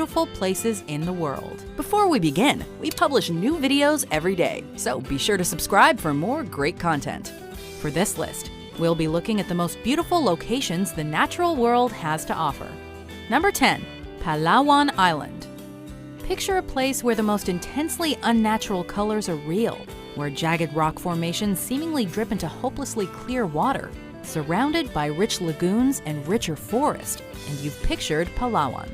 beautiful places in the world. Before we begin, we publish new videos every day, so be sure to subscribe for more great content. For this list, we'll be looking at the most beautiful locations the natural world has to offer. Number 10. Palawan Island. Picture a place where the most intensely unnatural colors are real, where jagged rock formations seemingly drip into hopelessly clear water, surrounded by rich lagoons and richer forest, and you've pictured Palawan.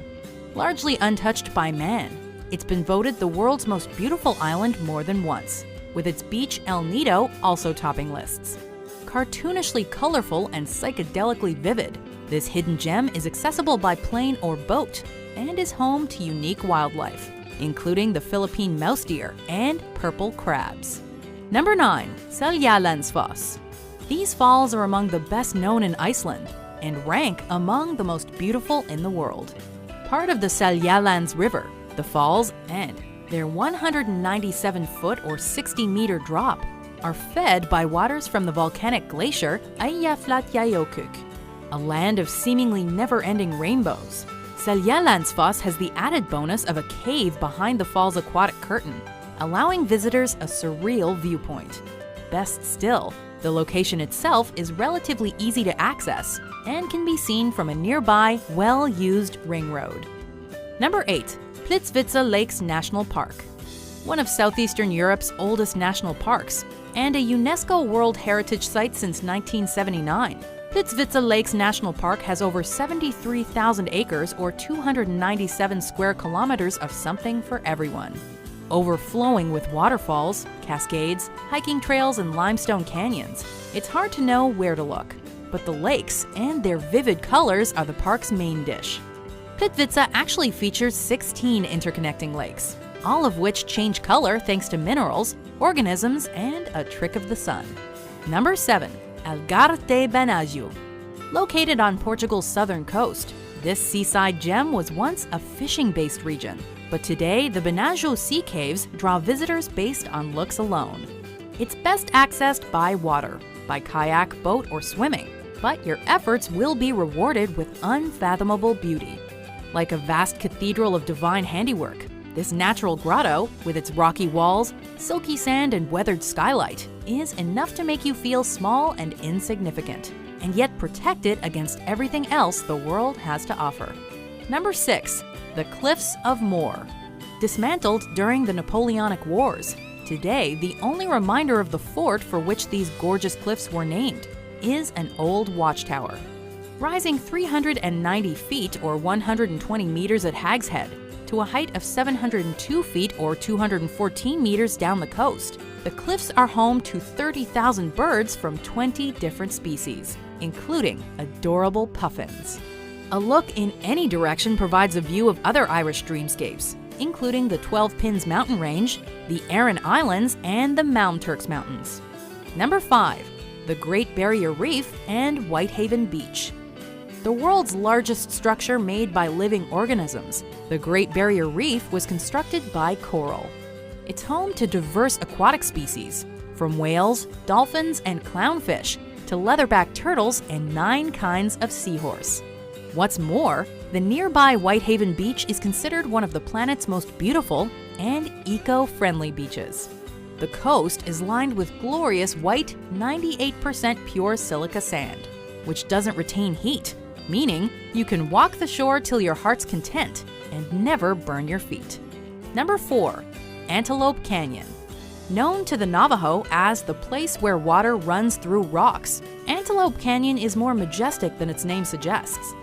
Largely untouched by man, it's been voted the world's most beautiful island more than once, with its beach El Nido also topping lists. Cartoonishly colorful and psychedelically vivid, this hidden gem is accessible by plane or boat and is home to unique wildlife, including the Philippine mouse deer and purple crabs. Number 9. Seljalandsfoss. These falls are among the best known in Iceland and rank among the most beautiful in the world. Part of the Seljalands River, the falls and their 197-foot or 60-meter drop are fed by waters from the volcanic glacier Eyjafjallajökull, a land of seemingly never-ending rainbows. Seljalandsfoss has the added bonus of a cave behind the fall's aquatic curtain, allowing visitors a surreal viewpoint. Best still, the location itself is relatively easy to access and can be seen from a nearby, well-used ring road. Number 8. Plitvice Lakes National Park. One of southeastern Europe's oldest national parks and a UNESCO World Heritage Site since 1979. Plitvice Lakes National Park has over 73,000 acres or 297 square kilometers of something for everyone. Overflowing with waterfalls, cascades, hiking trails, and limestone canyons, it's hard to know where to look. But the lakes and their vivid colors are the park's main dish. Plitvice actually features 16 interconnecting lakes, all of which change color thanks to minerals, organisms, and a trick of the sun. Number 7. Algarve de Benajú. Located on Portugal's southern coast, this seaside gem was once a fishing-based region, but today the Benajú Sea Caves draw visitors based on looks alone. It's best accessed by water, by kayak, boat, or swimming, but your efforts will be rewarded with unfathomable beauty. Like a vast cathedral of divine handiwork, this natural grotto, with its rocky walls, silky sand, and weathered skylight, is enough to make you feel small and insignificant, and yet protected against everything else the world has to offer. Number 6. The Cliffs of Moher. Dismantled during the Napoleonic Wars, today the only reminder of the fort for which these gorgeous cliffs were named is an old watchtower. Rising 390 feet or 120 meters at Hag's Head to a height of 702 feet or 214 meters down the coast, the cliffs are home to 30,000 birds from 20 different species, including adorable puffins. A look in any direction provides a view of other Irish dreamscapes, including the 12 Pins mountain range, the Aran Islands, and the Malm Turks Mountains. Number 5. The Great Barrier Reef and Whitehaven Beach. The world's largest structure made by living organisms, the Great Barrier Reef was constructed by coral. It's home to diverse aquatic species, from whales, dolphins, and clownfish to leatherback turtles and 9 kinds of seahorse. What's more, the nearby Whitehaven Beach is considered one of the planet's most beautiful and eco-friendly beaches. The coast is lined with glorious white, 98% pure silica sand, which doesn't retain heat, meaning you can walk the shore till your heart's content and never burn your feet. Number 4. Antelope Canyon. Known to the Navajo as the place where water runs through rocks, Antelope Canyon is more majestic than its name suggests.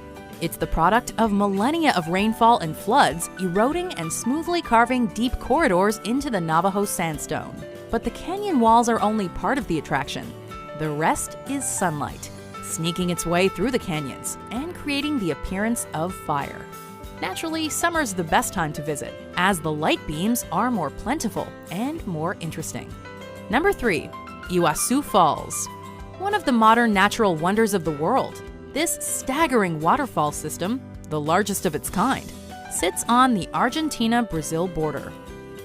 It's the product of millennia of rainfall and floods eroding and smoothly carving deep corridors into the Navajo sandstone. But the canyon walls are only part of the attraction. The rest is sunlight, sneaking its way through the canyons and creating the appearance of fire. Naturally, summer's the best time to visit, as the light beams are more plentiful and more interesting. Number 3. Iguazu Falls. One of the modern natural wonders of the world, this staggering waterfall system, the largest of its kind, sits on the Argentina-Brazil border,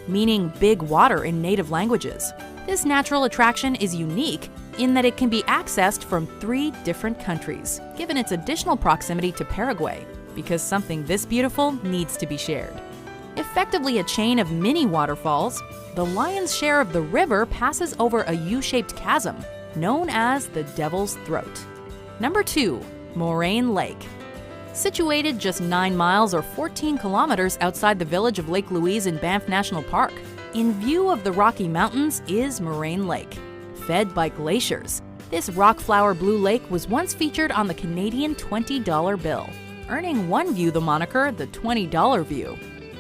meaning big water in native languages. This natural attraction is unique in that it can be accessed from 3 different countries, given its additional proximity to Paraguay, because something this beautiful needs to be shared. Effectively a chain of mini waterfalls, the lion's share of the river passes over a U-shaped chasm, known as the Devil's Throat. Number 2. Moraine Lake. Situated just 9 miles or 14 kilometers outside the village of Lake Louise in Banff National Park, in view of the Rocky Mountains is Moraine Lake. Fed by glaciers, this rock-flower blue lake was once featured on the Canadian $20 bill, earning one view the moniker the $20 view.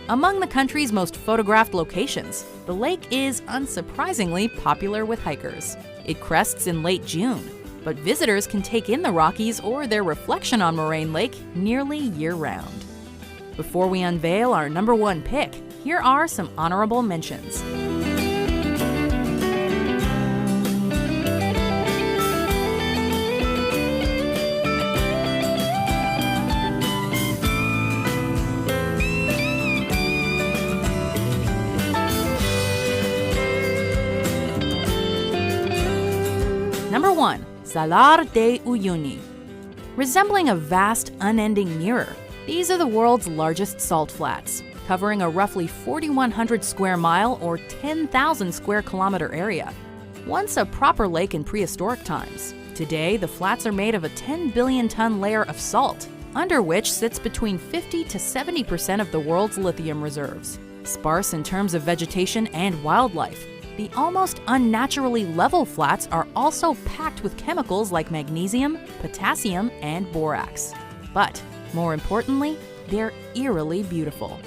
Among the country's most photographed locations, the lake is unsurprisingly popular with hikers. It crests in late June, but visitors can take in the Rockies or their reflection on Moraine Lake nearly year-round. Before we unveil our number 1 pick, here are some honorable mentions. Number 1. Salar de Uyuni. Resembling a vast, unending mirror, these are the world's largest salt flats, covering a roughly 4,100 square mile or 10,000 square kilometer area. Once a proper lake in prehistoric times, today the flats are made of a 10 billion ton layer of salt, under which sits between 50 to 70% of the world's lithium reserves. Sparse in terms of vegetation and wildlife, the almost unnaturally level flats are also packed with chemicals like magnesium, potassium, and borax. But more importantly, they're eerily beautiful.